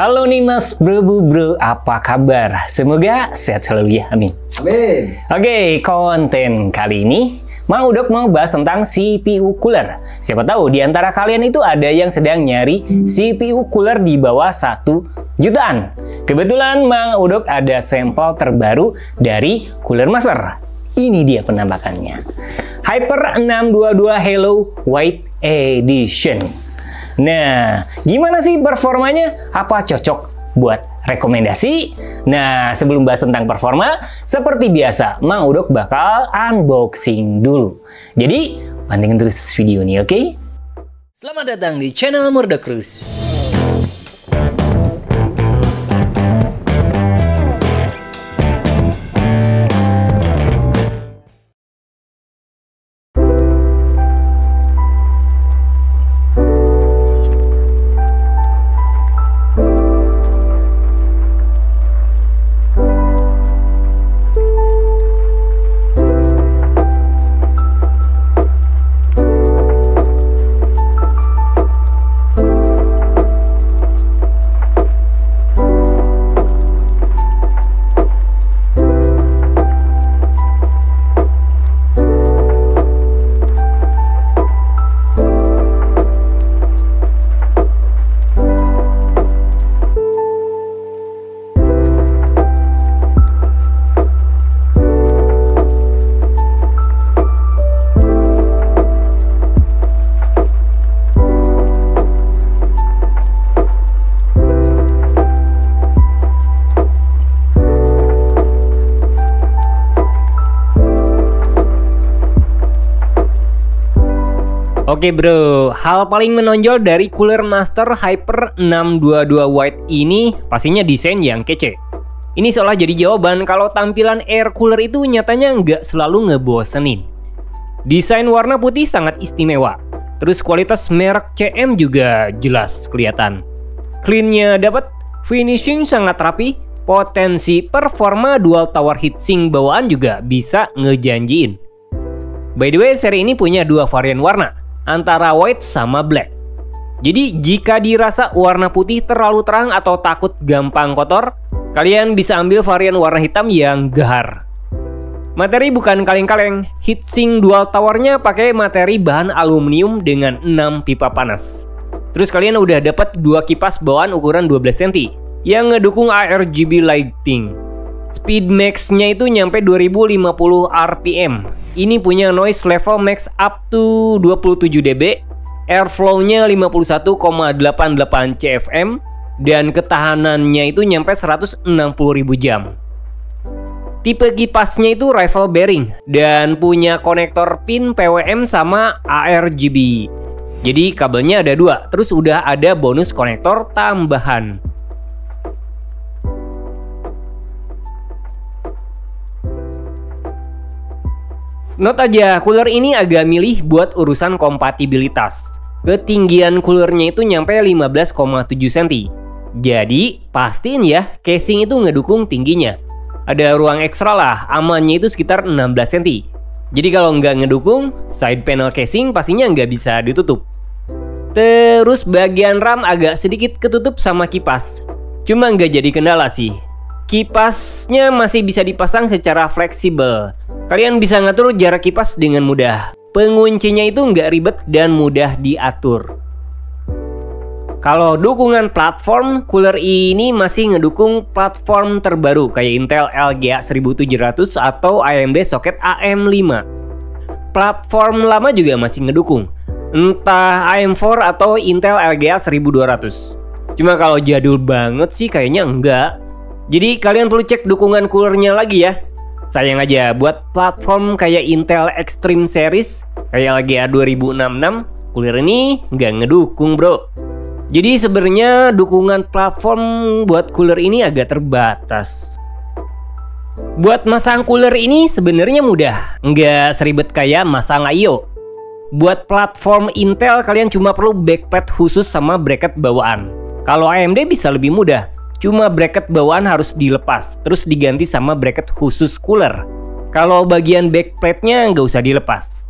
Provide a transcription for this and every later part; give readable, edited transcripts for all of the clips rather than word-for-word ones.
Halo nih Mas Bro, apa kabar? Semoga sehat selalu ya, amin. Amin. Oke, konten kali ini Mang Udok mau bahas tentang CPU cooler. Siapa tahu di antara kalian itu ada yang sedang nyari CPU cooler di bawah 1 jutaan. Kebetulan Mang Udok ada sampel terbaru dari Cooler Master. Ini dia penampakannya. Hyper 622 Halo White Edition. Nah, gimana sih performanya? Apa cocok buat rekomendasi? Nah, sebelum bahas tentang performa, seperti biasa, Mang Udok bakal unboxing dulu. Jadi, pantengin terus video ini, oke? Selamat datang di channel Murdokrus. Oke bro, hal paling menonjol dari Cooler Master Hyper 622 White ini pastinya desain yang kece. Ini seolah jadi jawaban kalau tampilan air cooler itu nyatanya nggak selalu ngebosenin. Desain warna putih sangat istimewa, terus kualitas merek CM juga jelas kelihatan. Clean-nya dapat, finishing sangat rapi, potensi performa dual tower heatsink bawaan juga bisa ngejanjiin. By the way, seri ini punya dua varian warna, antara white sama black. Jadi jika dirasa warna putih terlalu terang atau takut gampang kotor, kalian bisa ambil varian warna hitam yang gahar. Materi bukan kaleng-kaleng, heatsink dual towernya pakai materi bahan aluminium dengan 6 pipa panas. Terus kalian udah dapat dua kipas bawaan ukuran 12 cm yang ngedukung RGB lighting. Speed max-nya itu nyampe 2050 rpm. Ini punya noise level max up to 27 dB, airflow-nya 51,88 CFM, dan ketahanannya itu nyampe 160.000 jam. Tipe kipasnya itu rifle bearing dan punya konektor pin PWM sama ARGB. Jadi kabelnya ada dua, terus udah ada bonus konektor tambahan. Not aja, cooler ini agak milih buat urusan kompatibilitas. Ketinggian coolernya itu nyampe 15,7 cm. Jadi, pastiin ya, casing itu ngedukung tingginya. Ada ruang ekstra lah, amannya itu sekitar 16 cm. Jadi kalau nggak ngedukung, side panel casing pastinya nggak bisa ditutup. Terus bagian RAM agak sedikit ketutup sama kipas. Cuma nggak jadi kendala sih. Kipasnya masih bisa dipasang secara fleksibel. Kalian bisa ngatur jarak kipas dengan mudah. Penguncinya itu nggak ribet dan mudah diatur. Kalau dukungan platform, cooler ini masih ngedukung platform terbaru kayak Intel LGA 1700 atau AMD Socket AM5. Platform lama juga masih ngedukung, entah AM4 atau Intel LGA 1200. Cuma kalau jadul banget sih kayaknya enggak. Jadi kalian perlu cek dukungan coolernya lagi ya. Sayang aja buat platform kayak Intel Extreme Series kayak LGA 2066, cooler ini nggak ngedukung bro. Jadi sebenarnya dukungan platform buat cooler ini agak terbatas. Buat masang cooler ini sebenarnya mudah, nggak seribet kayak masang I/O. Buat platform Intel kalian cuma perlu backplate khusus sama bracket bawaan. Kalau AMD bisa lebih mudah. Cuma bracket bawaan harus dilepas, terus diganti sama bracket khusus cooler. Kalau bagian backplate-nya nggak usah dilepas.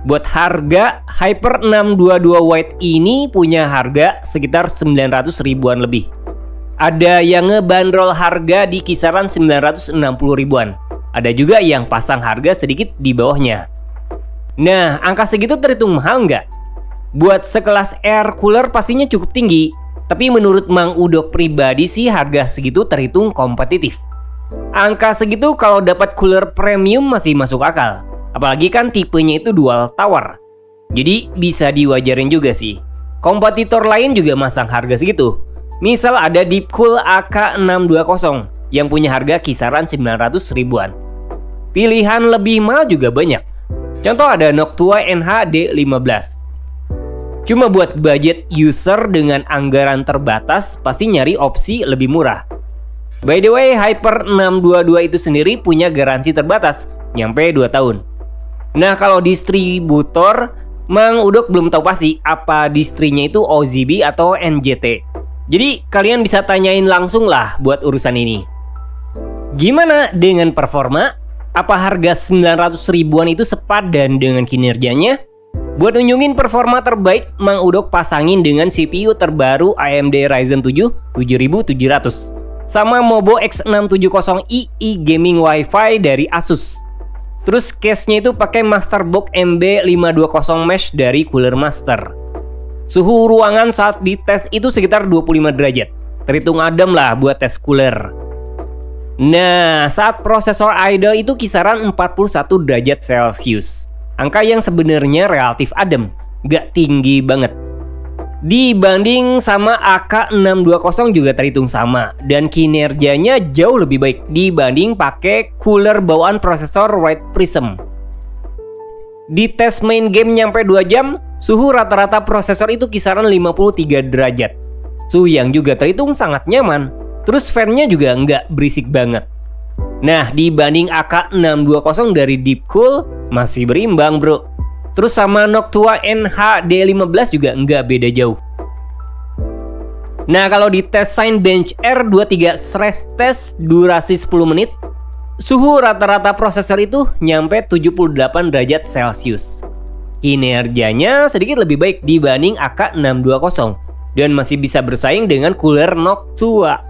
Buat harga, Hyper 622 White ini punya harga sekitar 900 ribuan lebih. Ada yang ngebandrol harga di kisaran 960 ribuan. Ada juga yang pasang harga sedikit di bawahnya. Nah, angka segitu terhitung mahal nggak? Buat sekelas air cooler pastinya cukup tinggi. Tapi menurut Mang Udok pribadi sih harga segitu terhitung kompetitif. Angka segitu kalau dapat cooler premium masih masuk akal. Apalagi kan tipenya itu dual tower. Jadi bisa diwajarin juga sih. Kompetitor lain juga masang harga segitu. Misal ada Deepcool AK620 yang punya harga kisaran 900 ribuan. Pilihan lebih mahal juga banyak. Contoh ada Noctua NH-D15. Cuma buat budget user dengan anggaran terbatas pasti nyari opsi lebih murah. By the way, Hyper 622 itu sendiri punya garansi terbatas, nyampe 2 tahun. Nah, kalau distributor, Mang Udok belum tahu pasti apa distrinya itu OZB atau NJT. Jadi kalian bisa tanyain langsung lah buat urusan ini. Gimana dengan performa? Apa harga 900 ribuan itu sepadan dengan kinerjanya? Buat nunjukin performa terbaik, Mang Udok pasangin dengan CPU terbaru AMD Ryzen 7 7700 sama Mobo X670i e-gaming Wi-Fi dari Asus. Terus case-nya itu pakai Masterbox MB520 Mesh dari Cooler Master. Suhu ruangan saat dites itu sekitar 25 derajat. Terhitung adem lah buat tes cooler. Nah, saat prosesor idle itu kisaran 41 derajat Celcius. Angka yang sebenarnya relatif adem, gak tinggi banget. Dibanding sama AK620 juga terhitung sama. Dan kinerjanya jauh lebih baik dibanding pakai cooler bawaan prosesor Wraith Prism. Di tes main game nyampe 2 jam, suhu rata-rata prosesor itu kisaran 53 derajat. Suhu yang juga terhitung sangat nyaman. Terus fan-nya juga nggak berisik banget. Nah, dibanding AK620 dari Deepcool, masih berimbang bro. Terus sama Noctua NH-D15 juga nggak beda jauh. Nah, kalau di tes Cinebench R23 stress test durasi 10 menit, suhu rata-rata prosesor itu nyampe 78 derajat Celcius. Kinerjanya sedikit lebih baik dibanding AK620 dan masih bisa bersaing dengan cooler Noctua.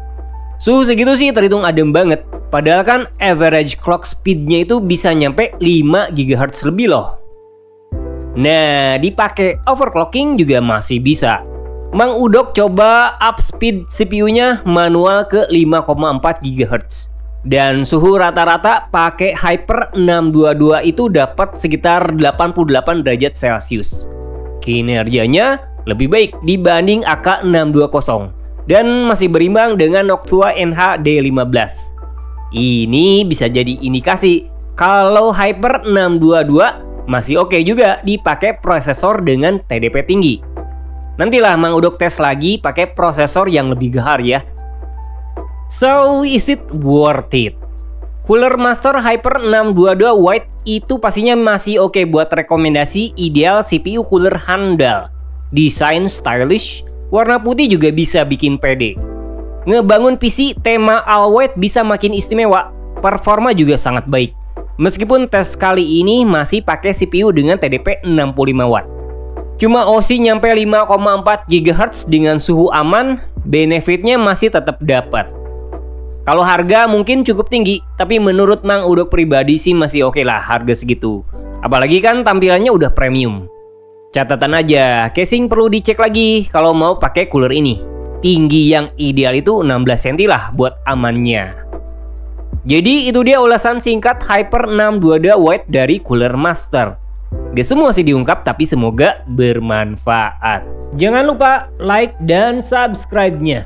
Suhu segitu sih terhitung adem banget. Padahal kan average clock speednya itu bisa nyampe 5 GHz lebih loh. Nah, dipakai overclocking juga masih bisa. Mang Udok coba up speed CPU-nya manual ke 5,4 GHz. Dan suhu rata-rata pakai Hyper 622 itu dapat sekitar 88 derajat Celcius. Kinerjanya lebih baik dibanding AK620 dan masih berimbang dengan Noctua NH-D15. Ini bisa jadi indikasi kalau Hyper 622 masih oke juga dipakai prosesor dengan TDP tinggi. Nantilah Mang Udok tes lagi pakai prosesor yang lebih gahar ya. So, is it worth it? Cooler Master Hyper 622 White itu pastinya masih oke buat rekomendasi ideal CPU cooler handal. Desain stylish, warna putih juga bisa bikin pede. Ngebangun PC tema all white bisa makin istimewa. Performa juga sangat baik. Meskipun tes kali ini masih pakai CPU dengan TDP 65 watt. Cuma OSI nyampe 5,4 GHz dengan suhu aman, benefitnya masih tetap dapat. Kalau harga mungkin cukup tinggi, tapi menurut Mang Udok pribadi sih masih oke lah harga segitu. Apalagi kan tampilannya udah premium. Catatan aja, casing perlu dicek lagi kalau mau pakai cooler ini. Tinggi yang ideal itu 16 cm lah buat amannya. Jadi itu dia ulasan singkat Hyper 622 White dari Cooler Master. Gak semua sih diungkap, tapi semoga bermanfaat. Jangan lupa like dan subscribe-nya.